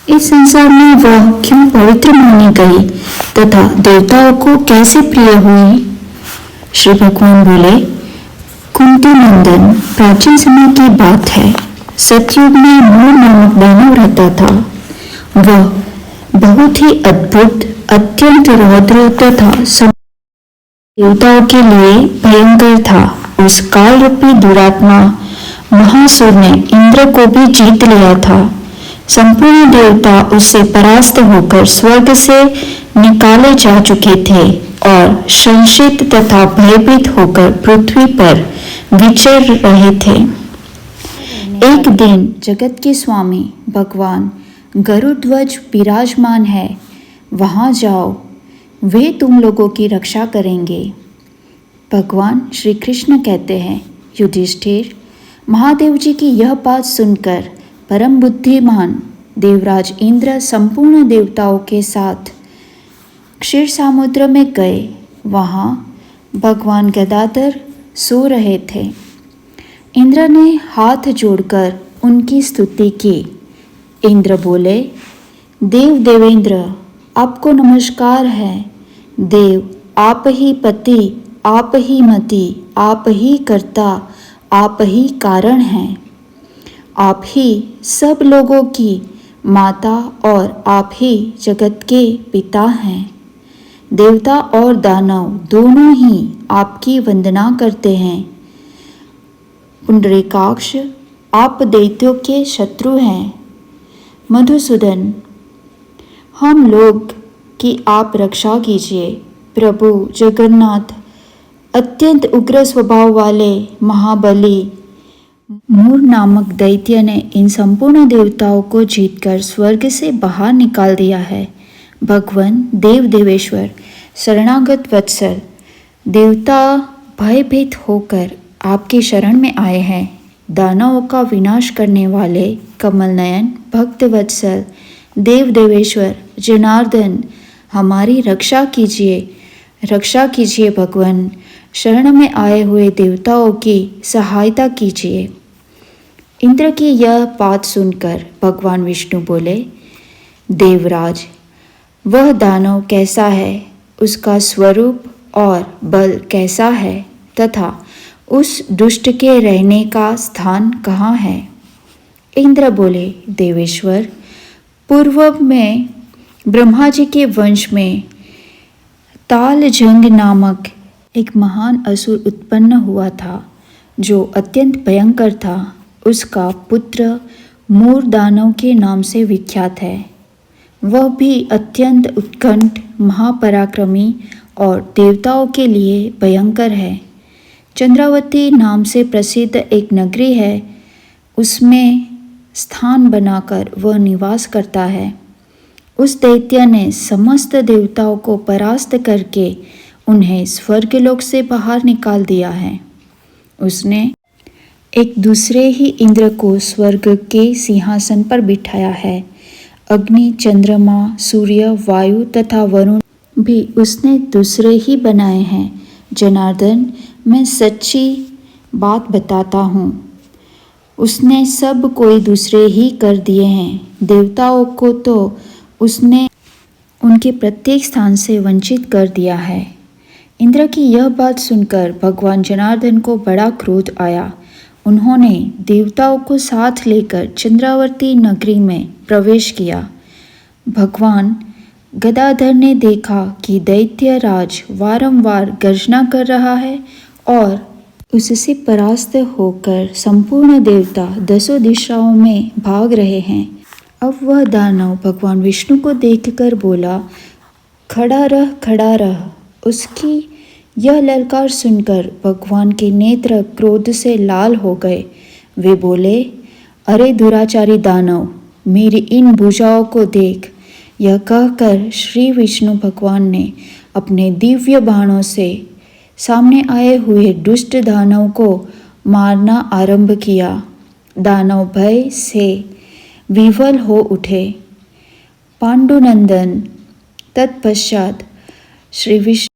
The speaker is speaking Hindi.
इस संसार में वह क्यों पवित्र मानी गई तथा देवताओं को कैसे प्रिय हुई? श्री भगवान बोले, कुंती नंदन, प्राचीन समय की बात है। सतयुग में मूर नामक दानव रहता था। वह बहुत ही अद्भुत, अत्यंत रौद्र तथा देवताओं के लिए भयंकर था। उस काल रूपी दुरात्मा महासुर ने इंद्र को भी जीत लिया था। संपूर्ण देवता उससे परास्त होकर स्वर्ग से निकाले जा चुके थे और संशित तथा भयभीत होकर पृथ्वी पर विचर रहे थे। एक दिन जगत के स्वामी भगवान गरुड़ध्वज विराजमान है, वहां जाओ, वे तुम लोगों की रक्षा करेंगे। भगवान श्री कृष्ण कहते हैं, युधिष्ठिर, महादेव जी की यह बात सुनकर परम बुद्धिमान देवराज इंद्र संपूर्ण देवताओं के साथ क्षीर समुद्र में गए। वहाँ भगवान गदाधर सो रहे थे। इंद्र ने हाथ जोड़कर उनकी स्तुति की। इंद्र बोले, देव देवेंद्र, आपको नमस्कार है। देव, आप ही पति, आप ही मति, आप ही कर्ता, आप ही कारण हैं। आप ही सब लोगों की माता और आप ही जगत के पिता हैं। देवता और दानव दोनों ही आपकी वंदना करते हैं। पुंडरीकाक्ष, आप दैत्यों के शत्रु हैं। मधुसूदन, हम लोग की आप रक्षा कीजिए। प्रभु जगन्नाथ, अत्यंत उग्र स्वभाव वाले महाबली मूर नामक दैत्य ने इन संपूर्ण देवताओं को जीतकर स्वर्ग से बाहर निकाल दिया है। भगवान देव देवेश्वर, शरणागत वत्सल, देवता भयभीत होकर आपकी शरण में आए हैं। दानवों का विनाश करने वाले कमल नयन भक्त वत्सल देव देवेश्वर जनार्दन, हमारी रक्षा कीजिए, रक्षा कीजिए। भगवान, शरण में आए हुए देवताओं की सहायता कीजिए। इंद्र की यह बात सुनकर भगवान विष्णु बोले, देवराज, वह दानव कैसा है, उसका स्वरूप और बल कैसा है तथा उस दुष्ट के रहने का स्थान कहाँ है? इंद्र बोले, देवेश्वर, पूर्व में ब्रह्मा जी के वंश में तालजंग नामक एक महान असुर उत्पन्न हुआ था, जो अत्यंत भयंकर था। उसका पुत्र मूर दानव के नाम से विख्यात है। वह भी अत्यंत उत्कंठ, महापराक्रमी और देवताओं के लिए भयंकर है। चंद्रावती नाम से प्रसिद्ध एक नगरी है, उसमें स्थान बनाकर वह निवास करता है। उस दैत्य ने समस्त देवताओं को परास्त करके उन्हें स्वर्गलोक से बाहर निकाल दिया है। उसने एक दूसरे ही इंद्र को स्वर्ग के सिंहासन पर बिठाया है। अग्नि, चंद्रमा, सूर्य, वायु तथा वरुण भी उसने दूसरे ही बनाए हैं। जनार्दन, मैं सच्ची बात बताता हूँ, उसने सब कोई दूसरे ही कर दिए हैं। देवताओं को तो उसने उनके प्रत्येक स्थान से वंचित कर दिया है। इंद्र की यह बात सुनकर भगवान जनार्दन को बड़ा क्रोध आया। उन्होंने देवताओं को साथ लेकर चंद्रावती नगरी में प्रवेश किया। भगवान गदाधर ने देखा कि दैत्य राज वारंवार गर्जना कर रहा है और उससे परास्त होकर संपूर्ण देवता दसों दिशाओं में भाग रहे हैं। अब वह दानव भगवान विष्णु को देखकर बोला, खड़ा रह, खड़ा रह। उसकी यह ललकार सुनकर भगवान के नेत्र क्रोध से लाल हो गए। वे बोले, अरे दुराचारी दानव, मेरी इन भुजाओं को देख। यह कहकर श्री विष्णु भगवान ने अपने दिव्य बाणों से सामने आए हुए दुष्ट दानव को मारना आरंभ किया। दानव भय से विह्वल हो उठे। पांडुनंदन तत्पश्चात श्री विष्णु